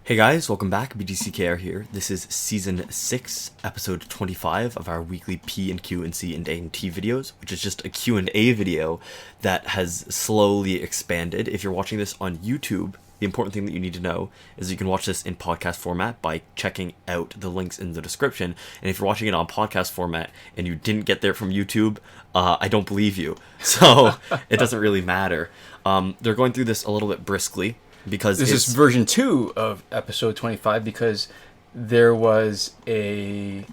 Hey guys, welcome back. BDCKR here. This is Season 6, Episode 25 of our weekly P&Q&C&A&T videos, which is just a Q&A video that has slowly expanded. If you're watching this on YouTube, the important thing that you need to know is you can watch this in podcast format by checking out the links in the description. And if you're watching it on podcast format and you didn't get there from YouTube, I don't believe you. So it doesn't really matter. They're going through this a little bit briskly, because this is version 2 of episode 25 because there was this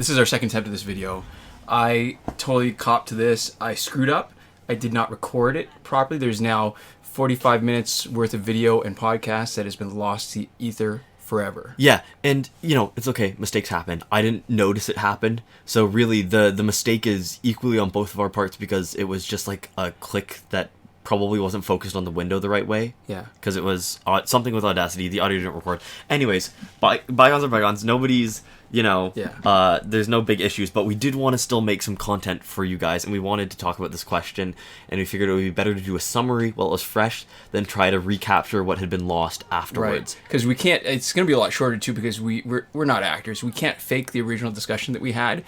is our second attempt at this video. I totally copped to this. I screwed up. I did not record it properly. There's now 45 minutes worth of video and podcast that has been lost to ether forever. Yeah, and it's okay. Mistakes happen. I didn't notice it happened. So really the mistake is equally on both of our parts, because it was just like a click that probably wasn't focused on the window the right way. Yeah. Because it was something with Audacity. The audio didn't record. Anyways, bygones are bygones. Nobody's, there's no big issues. But we did want to still make some content for you guys. And we wanted to talk about this question. And we figured it would be better to do a summary while it was fresh than try to recapture what had been lost afterwards. Right. Because we can't, it's going to be a lot shorter too, because we're not actors. We can't fake the original discussion that we had,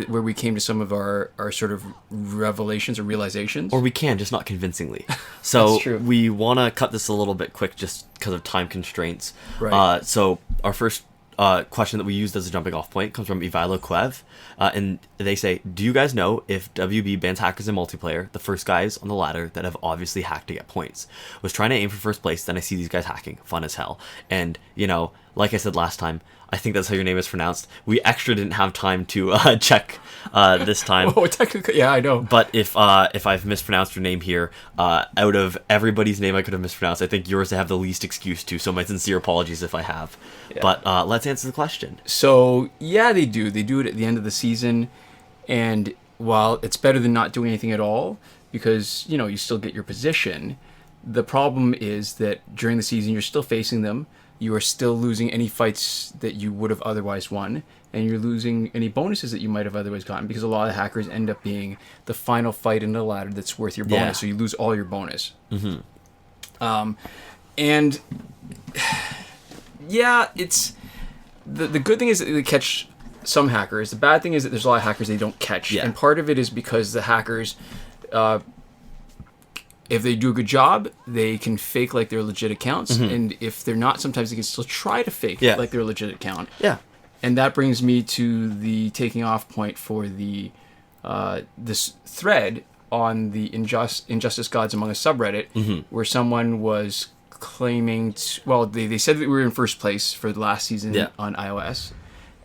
where we came to some of our sort of revelations or realizations. Or we can, just not convincingly. So we want to cut this a little bit quick just because of time constraints. Right. So our first question that we used as a jumping off point comes from koev. And they say, do you guys know if WB bans hackers in multiplayer, the first guys on the ladder that have obviously hacked to get points? Was trying to aim for first place, then I see these guys hacking. Fun as hell. And, like I said last time, I think that's how your name is pronounced. We extra didn't have time to check this time. Oh, technically, yeah, I know. But if I've mispronounced your name here, out of everybody's name I could have mispronounced, I think yours I have the least excuse to. So my sincere apologies if I have. Yeah. But let's answer the question. So yeah, they do. They do it at the end of the season, and while it's better than not doing anything at all, because you still get your position, the problem is that during the season you're still facing them. You are still losing any fights that you would have otherwise won, and you're losing any bonuses that you might have otherwise gotten, because a lot of hackers end up being the final fight in the ladder that's worth your bonus, yeah. So you lose all your bonus. Mm-hmm. And yeah, it's the good thing is that they catch some hackers. The bad thing is that there's a lot of hackers they don't catch, yeah. And part of it is because the hackers, if they do a good job, they can fake like they're legit accounts. Mm-hmm. And if they're not, sometimes they can still try to fake like they're a legit account. Yeah. And that brings me to the taking off point for the this thread on the Injustice Gods Among Us subreddit, mm-hmm. where someone was claiming they said that we were in first place for the last season on iOS,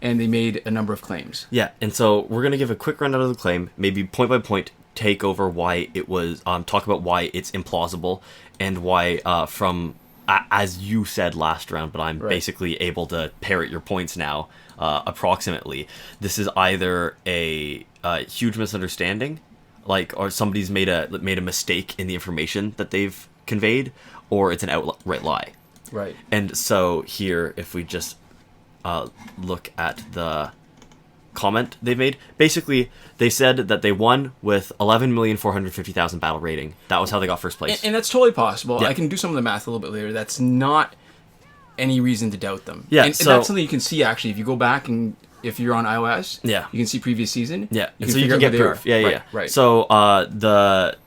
and they made a number of claims. Yeah, and so we're going to give a quick rundown of the claim, maybe point by point, take over why it was, talk about why it's implausible, and why as you said last round, but I'm basically able to parrot your points now, approximately. This is either a huge misunderstanding, or somebody's made a mistake in the information that they've conveyed, or it's an outright lie. Right. And so here, if we just look at the comment they've made, basically they said that they won with 11,450,000 battle rating. That was how they got first place, and that's totally possible. Yeah. I can do some of the math a little bit later. That's not any reason to doubt them. Yeah, and that's something you can see actually if you go back, and if you're on iOS, yeah, you can see previous season. Yeah, you so you can get proof. Yeah. Right. So the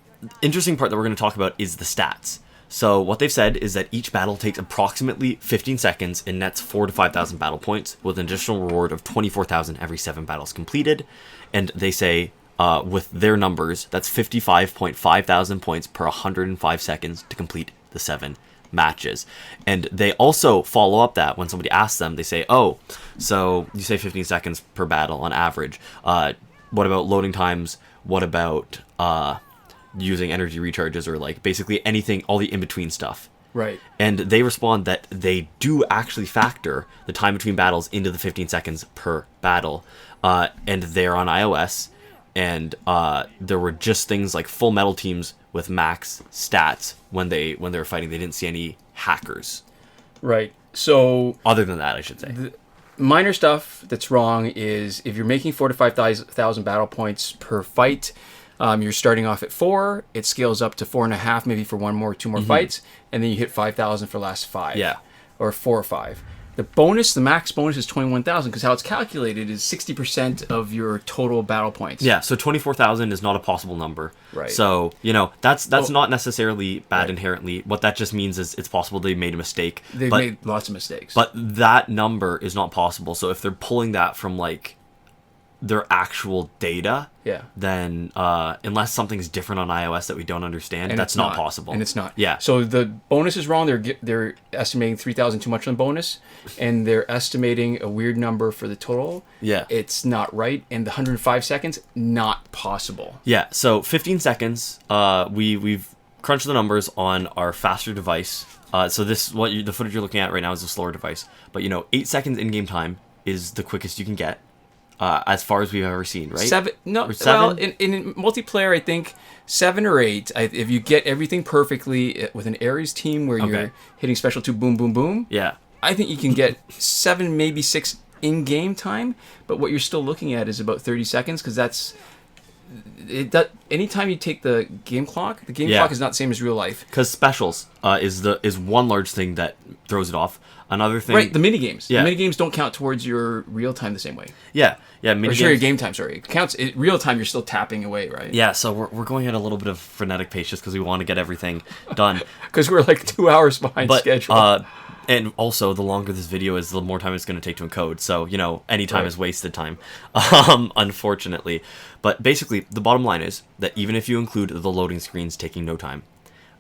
interesting part that we're going to talk about is the stats. So what they've said is that each battle takes approximately 15 seconds and nets 4,000 to 5,000 battle points, with an additional reward of 24,000 every 7 battles completed. And they say, with their numbers, that's 55.5 thousand points per 105 seconds to complete the 7 matches. And they also follow up that when somebody asks them, they say, oh, so you say 15 seconds per battle on average. What about loading times? What about using energy recharges, or basically anything, all the in-between stuff? Right. And they respond that they do actually factor the time between battles into the 15 seconds per battle. And they're on iOS, and there were just things like Full Metal teams with max stats when they were fighting. They didn't see any hackers. Right. So other than that, I should say. The minor stuff that's wrong is if you're making 4,000 to 5,000 battle points per fight, you're starting off at 4, it scales up to 4.5, maybe for 2 more fights, and then you hit 5,000 for the last 5. Yeah. or 4 or 5. The max bonus is 21,000 because how it's calculated is 60% of your total battle points. Yeah, so 24,000 is not a possible number. Right. So, that's not necessarily bad inherently. What that just means is it's possible they made a mistake. They've made lots of mistakes. But that number is not possible. So if they're pulling that from, like, their actual data, then unless something's different on iOS that we don't understand, and that's not possible. And it's not. Yeah. So the bonus is wrong. They're estimating 3,000 too much on the bonus, and they're estimating a weird number for the total. Yeah. It's not right, and the 105 seconds, not possible. Yeah. So 15 seconds. We've crunched the numbers on our faster device. So the footage you're looking at right now is a slower device, but 8 seconds in-game time is the quickest you can get. As far as we've ever seen, right? 7? No, or 7? Well, in multiplayer, I think 7 or 8. If you get everything perfectly with an Ares team where you're hitting special 2, boom, boom, boom. Yeah. I think you can get 7, maybe 6 in-game time, but what you're still looking at is about 30 seconds because that's... anytime you take the game clock is not the same as real life. Because specials is one large thing that throws it off. Another thing... Right, the minigames. Yeah. The minigames don't count towards your real time the same way. Yeah. Or sure, your game time, sorry. It counts... real time, you're still tapping away, right? Yeah, so we're going at a little bit of frenetic pace just because we want to get everything done. Because we're like 2 hours behind schedule. And also, the longer this video is, the more time it's going to take to encode. So, any time is wasted time, unfortunately. But basically, the bottom line is that even if you include the loading screens taking no time,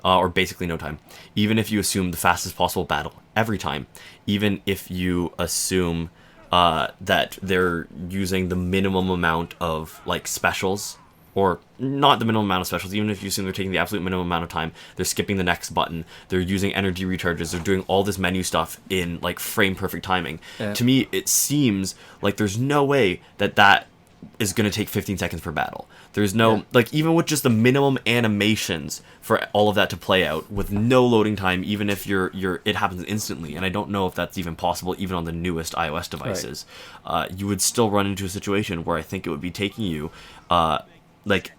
or basically no time, even if you assume the fastest possible battle every time, even if you assume that they're using the minimum amount of, like, specials, or not the minimum amount of specials, even if you assume they're taking the absolute minimum amount of time, they're skipping the next button, they're using energy recharges, they're doing all this menu stuff in, like, frame-perfect timing. Yeah. To me, it seems like there's no way that is going to take 15 seconds per battle. There's no... Like, even with just the minimum animations for all of that to play out, with no loading time, even if it happens instantly, and I don't know if that's even possible even on the newest iOS devices, you would still run into a situation where I think it would be taking you... like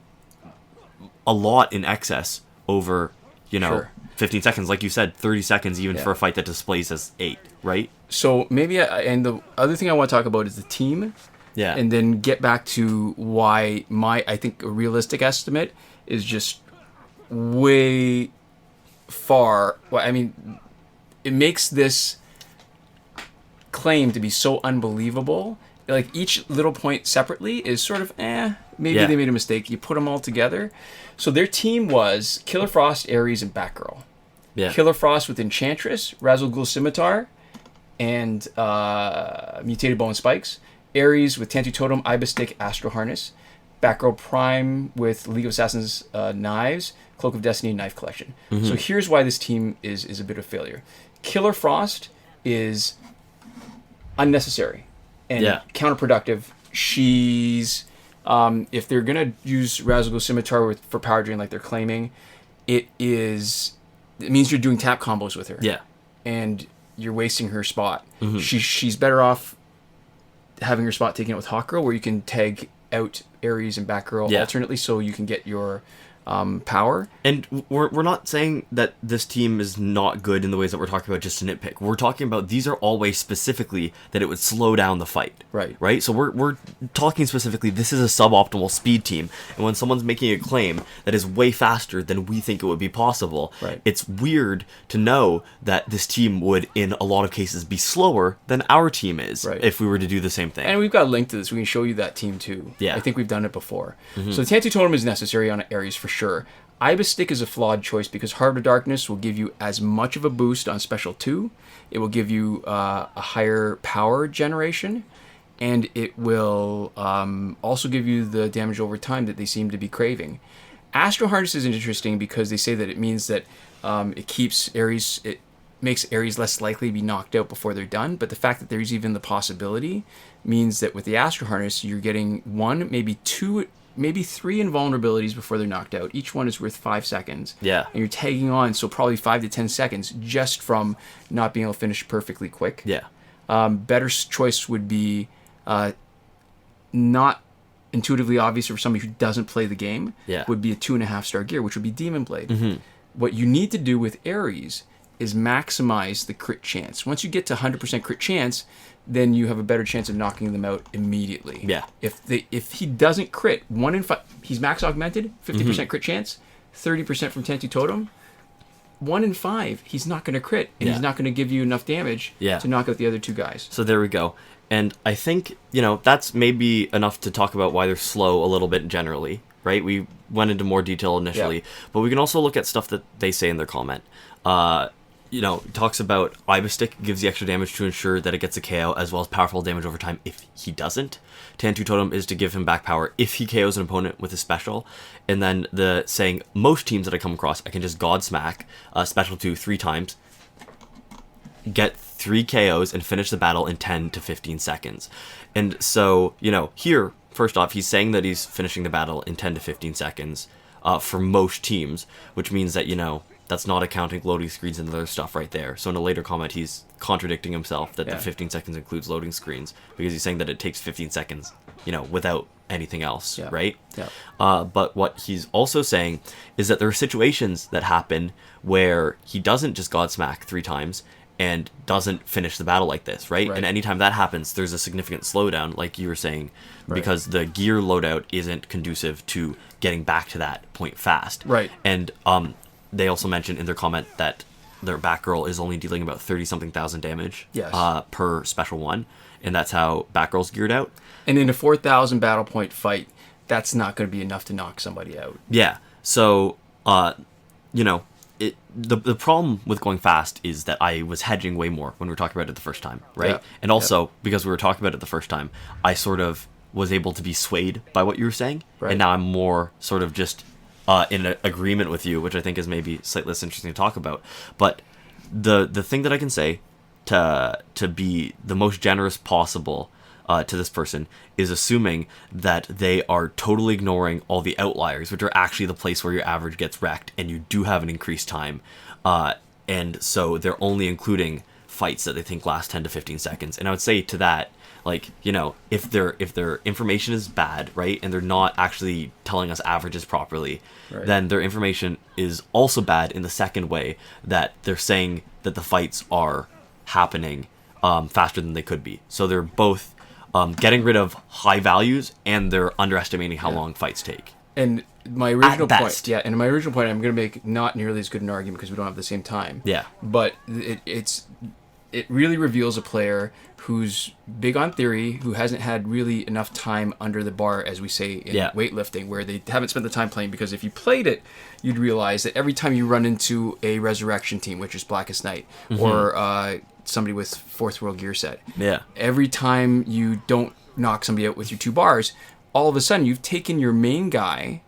a lot in excess over 15 seconds, like you said, 30 seconds even for a fight that displays as 8, right? So maybe and the other thing I want to talk about is the team, and then get back to why I think a realistic estimate is just way far. Well, I mean, it makes this claim to be so unbelievable. Like, each little point separately is sort of, maybe they made a mistake. You put them all together. So their team was Killer Frost, Ares, and Batgirl. Yeah. Killer Frost with Enchantress, Razzle Ghoul Scimitar, and Mutated Bow and Spikes. Ares with Tantu Totem, Ibis Stick, Astro Harness. Batgirl Prime with League of Assassins Knives, Cloak of Destiny, Knife Collection. Mm-hmm. So here's why this team is a bit of a failure. Killer Frost is unnecessary and counterproductive. She's if they're gonna use Razzle Ghoul Scimitar for power drain like they're claiming, it means you're doing tap combos with her. Yeah, and you're wasting her spot. Mm-hmm. She's better off having her spot taken out with Hawkgirl, where you can tag out Ares and Batgirl alternately, so you can get your power. And we're not saying that this team is not good in the ways that we're talking about just to nitpick. We're talking about these are all ways specifically that it would slow down the fight. Right? So we're talking specifically, this is a suboptimal speed team. And when someone's making a claim that is way faster than we think it would be possible, it's weird to know that this team would, in a lot of cases, be slower than our team is if we were to do the same thing. And we've got a link to this. We can show you that team too. Yeah. I think we've done it before. Mm-hmm. So the Tantu Totem is necessary on Ares for sure. Ibis Stick is a flawed choice because Heart of Darkness will give you as much of a boost on Special 2. It will give you a higher power generation, and it will also give you the damage over time that they seem to be craving. Astro Harness is interesting because they say that it means that it makes Ares less likely to be knocked out before they're done, but the fact that there's even the possibility means that with the Astro Harness, you're getting 1, maybe 2, maybe 3 invulnerabilities before they're knocked out. Each one is worth 5 seconds. Yeah. And you're tagging on, so probably 5 to 10 seconds just from not being able to finish perfectly quick. Yeah. Better choice would be not intuitively obvious for somebody who doesn't play the game. Yeah. Would be a 2.5-star gear, which would be Demon Blade. Mm-hmm. What you need to do with Ares is maximize the crit chance. Once you get to 100% crit chance, then you have a better chance of knocking them out immediately. Yeah. If he doesn't crit, 1 in 5, he's max augmented, 50% crit chance, 30% from Tentu Totem. 1 in 5, he's not going to crit, and he's not going to give you enough damage to knock out the other two guys. So there we go. And I think, that's maybe enough to talk about why they're slow a little bit generally, right? We went into more detail initially, but we can also look at stuff that they say in their comment. It talks about Ibistic gives the extra damage to ensure that it gets a KO, as well as powerful damage over time if he doesn't. Tentu Totem is to give him back power if he KOs an opponent with his special. And then the saying, most teams that I come across, I can just God Smack, special 2 3 times, get 3 KOs, and finish the battle in 10 to 15 seconds. And so, here, first off, he's saying that he's finishing the battle in 10 to 15 seconds for most teams, which means that, that's not accounting loading screens and other stuff right there. So in a later comment, he's contradicting himself that the 15 seconds includes loading screens, because he's saying that it takes 15 seconds, without anything else, right? Yeah. But what he's also saying is that there are situations that happen where he doesn't just God Smack 3 times and doesn't finish the battle like this, right? And anytime that happens, there's a significant slowdown, like you were saying, because the gear loadout isn't conducive to getting back to that point fast. Right. And they also mentioned in their comment that their Batgirl is only dealing about 30-something thousand damage per special 1, and that's how Batgirl's geared out. And in a 4,000 battle point fight, that's not going to be enough to knock somebody out. Yeah. So, the problem with going fast is that I was hedging way more when we were talking about it the first time, right? Yeah. And also, because we were talking about it the first time, I sort of was able to be swayed by what you were saying, and now I'm more sort of just in agreement with you, which I think is maybe slightly less interesting to talk about. But the thing that I can say to be the most generous possible to this person is assuming that they are totally ignoring all the outliers, which are actually the place where your average gets wrecked and you do have an increased time. And so they're only including fights that they think last 10 to 15 seconds. And I would say to that, like, if their information is bad, right, and they're not actually telling us averages properly, then their information is also bad in the second way, that they're saying that the fights are happening faster than they could be. So they're both getting rid of high values, and they're underestimating how long fights take. And my original point, I'm going to make not nearly as good an argument because we don't have the same time. Yeah. But it really reveals a player who's big on theory, who hasn't had really enough time under the bar, as we say in weightlifting, where they haven't spent the time playing. Because if you played it, you'd realize that every time you run into a resurrection team, which is Blackest Night, or somebody with Fourth World gear set, every time you don't knock somebody out with your 2 bars, all of a sudden you've taken your main guy,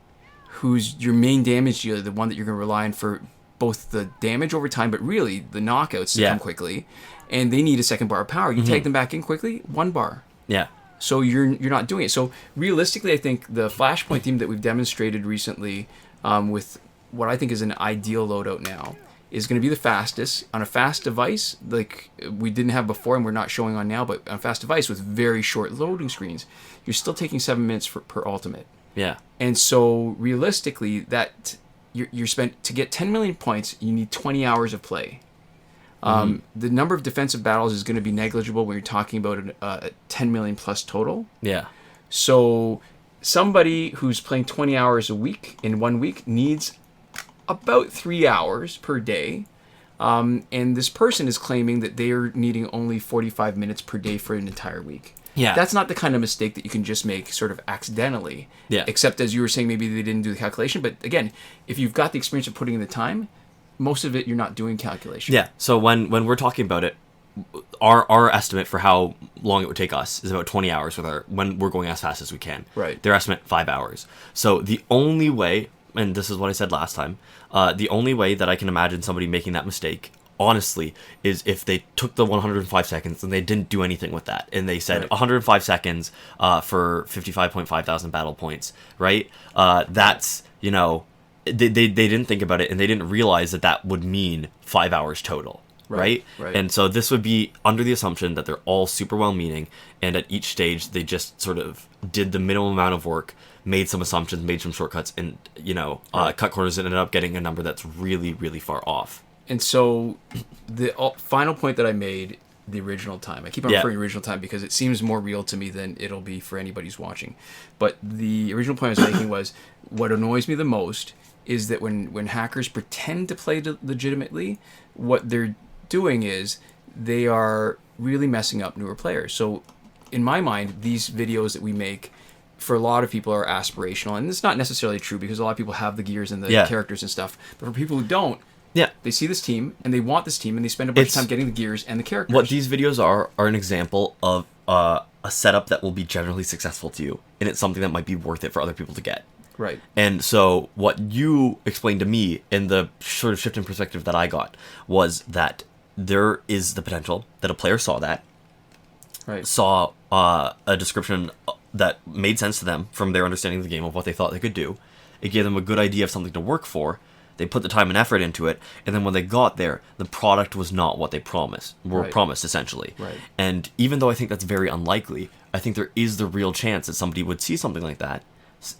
who's your main damage dealer, the one that you're going to rely on for both the damage over time, but really the knockouts to come quickly, and they need a second bar of power. You take them back in quickly, 1 bar. Yeah. So you're not doing it. So realistically, I think the Flashpoint theme that we've demonstrated recently, with what I think is an ideal loadout now, is going to be the fastest on a fast device, like we didn't have before and we're not showing on now, but on a fast device with very short loading screens, you're still taking 7 minutes per ultimate. Yeah. And so realistically, that you're spent to get 10 million points, you need 20 hours of play. The number of defensive battles is going to be negligible when you're talking about a 10 million plus total. Yeah. So somebody who's playing 20 hours a week in 1 week needs about 3 hours per day. And this person is claiming that they are needing only 45 minutes per day for an entire week. Yeah. That's not the kind of mistake that you can just make sort of accidentally. Yeah. Except, as you were saying, maybe they didn't do the calculation. But again, if you've got the experience of putting in the time, most of it you're not doing calculation. Yeah. So when we're talking about it, our estimate for how long it would take us is about 20 hours when we're going as fast as we can. Right. Their estimate 5 hours. So the only way, and this is what I said last time, the only way that I can imagine somebody making that mistake, honestly, is if they took the 105 seconds and they didn't do anything with that, and they said 105 seconds for 55.5 thousand battle points, right? That's, they didn't think about it, and they didn't realize that would mean 5 hours total. Right? And so this would be under the assumption that they're all super well-meaning, and at each stage they just sort of did the minimum amount of work, made some assumptions, made some shortcuts, and cut corners, and ended up getting a number that's really, really far off. And so the final point that I made the original time, I keep on referring to original time because it seems more real to me than it'll be for anybody who's watching. But the original point I was making was what annoys me the most is that when hackers pretend to play legitimately, what they're doing is they are really messing up newer players. So in my mind, these videos that we make for a lot of people are aspirational, and it's not necessarily true because a lot of people have the gears and the characters and stuff. But for people who don't, they see this team and they want this team and they spend a bunch of time getting the gears and the characters. What these videos are an example of a setup that will be generally successful to you, and it's something that might be worth it for other people to get. Right. And so what you explained to me in the sort of shift in perspective that I got was that there is the potential that a player saw that, saw a description that made sense to them from their understanding of the game of what they thought they could do. It gave them a good idea of something to work for. They put the time and effort into it, and then when they got there, the product was not what they promised, essentially. Right. And even though I think that's very unlikely, I think there is the real chance that somebody would see something like that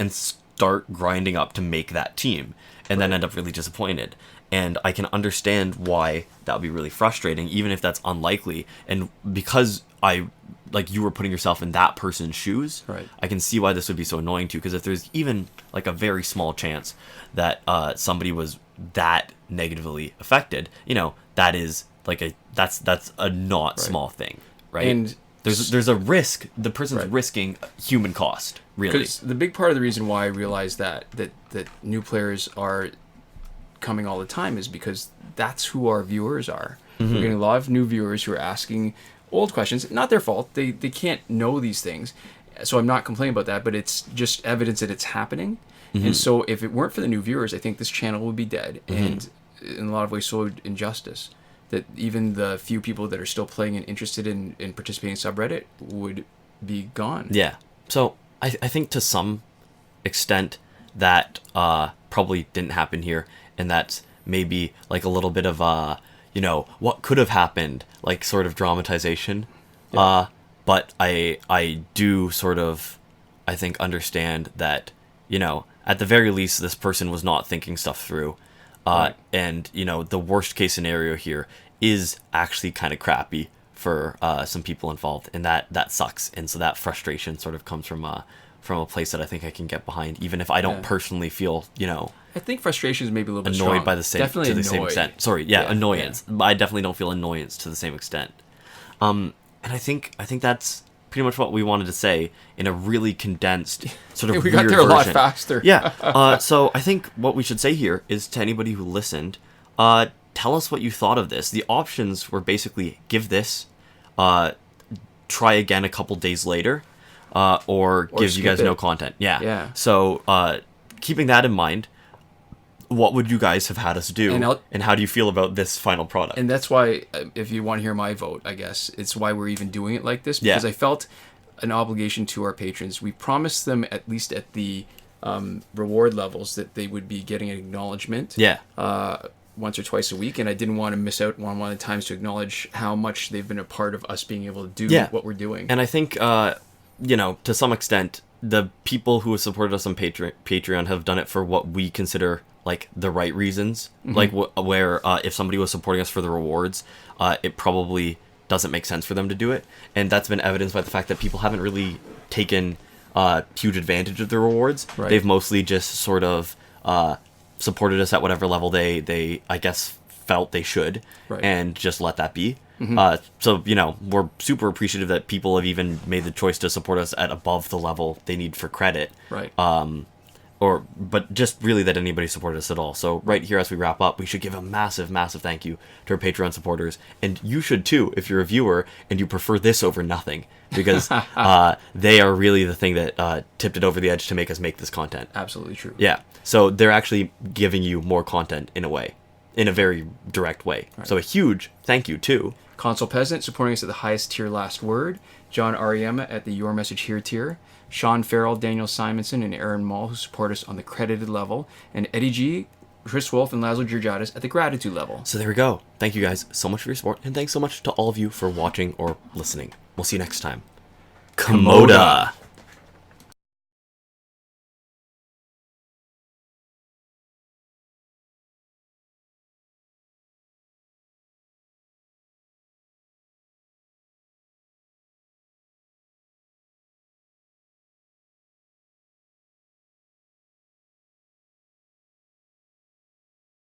and start grinding up to make that team, and then end up really disappointed. And I can understand why that would be really frustrating, even if that's unlikely. And because you were putting yourself in that person's shoes, I can see why this would be so annoying too. Because if there's even like a very small chance that somebody was that negatively affected, that is like that's a not small thing, right? And there's a risk. The person's risking human cost, really. Because the big part of the reason why I realized that new players are coming all the time is because that's who our viewers are. We're getting a lot of new viewers who are asking old questions. Not their fault. They can't know these things. So I'm not complaining about that, but it's just evidence that it's happening. And so if it weren't for the new viewers, I think this channel would be dead. And in a lot of ways, so would injustice. That even the few people that are still playing and interested in participating in subreddit would be gone. Yeah. So I think to some extent that probably didn't happen here. And that's maybe like a little bit of what could have happened, like sort of dramatization. But I do sort of, I think, understand that, at the very least, this person was not thinking stuff through. And, the worst case scenario here is actually kind of crappy for some people involved. And that sucks. And so that frustration sort of comes from a place that I think I can get behind, even if I don't personally feel, I think frustration is maybe a little bit annoyed strong. by the same extent. Sorry, annoyance. Yeah. I definitely don't feel annoyance to the same extent. And I think that's pretty much what we wanted to say in a really condensed sort of we weird got there a lot version. faster. Yeah. So I think what we should say here is to anybody who listened, tell us what you thought of this. The options were basically give this, try again a couple days later, or give you guys no content. Yeah. So keeping that in mind, what would you guys have had us do, and how do you feel about this final product? And that's why, if you want to hear my vote, I guess, it's why we're even doing it like this, because I felt an obligation to our patrons. We promised them, at least at the reward levels, that they would be getting an acknowledgement once or twice a week, and I didn't want to miss out on one of the times to acknowledge how much they've been a part of us being able to do what we're doing. And I think, to some extent, the people who have supported us on Patreon have done it for what we consider like the right reasons, like where if somebody was supporting us for the rewards, it probably doesn't make sense for them to do it, and that's been evidenced by the fact that people haven't really taken huge advantage of the rewards. They've mostly just sort of supported us at whatever level they I guess felt they should, and just let that be. So we're super appreciative that people have even made the choice to support us at above the level they need for credit. But just really that anybody supported us at all. So right here, as we wrap up, we should give a massive, massive thank you to our Patreon supporters. And you should too, if you're a viewer and you prefer this over nothing, because they are really the thing that tipped it over the edge to make us make this content. Absolutely true. Yeah. So they're actually giving you more content in a very direct way. So a huge thank you to Console Peasant, supporting us at the highest tier last word. John Auriemma at the Your Message Here tier. Shawn, Farrell, Daniel Simonson, and Aaron Mall, who support us on the credited level. And Eddie G, Chris Wolf, and Laszlo Georgiadis at the gratitude level. So there we go. Thank you guys so much for your support. And thanks so much to all of you for watching or listening. We'll see you next time. Komoda.